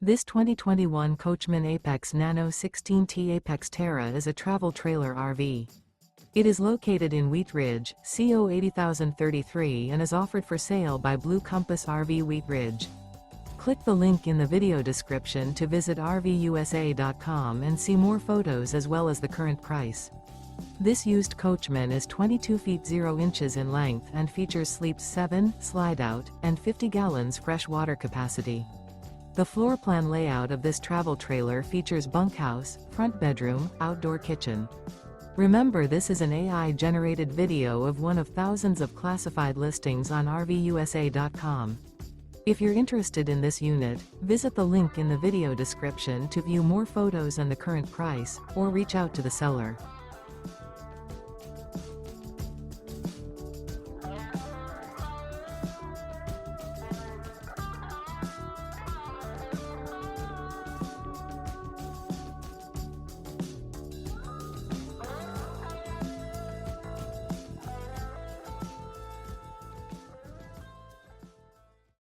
This 2021 Coachmen Apex Nano 16T Apex Tera is a travel trailer RV. It is located in Wheat Ridge, CO 80033 and is offered for sale by Blue Compass RV Wheat Ridge. Click the link in the video description to visit RVUSA.com and see more photos as well as the current price. This used Coachman is 22 feet 0 inches in length and features sleeps 7, Slideout, and 50 gallons fresh water capacity. The floor plan layout of this travel trailer features bunkhouse, front bedroom, outdoor kitchen. Remember, this is an AI-generated video of one of thousands of classified listings on RVUSA.com. If you're interested in this unit, visit the link in the video description to view more photos and the current price, or reach out to the seller.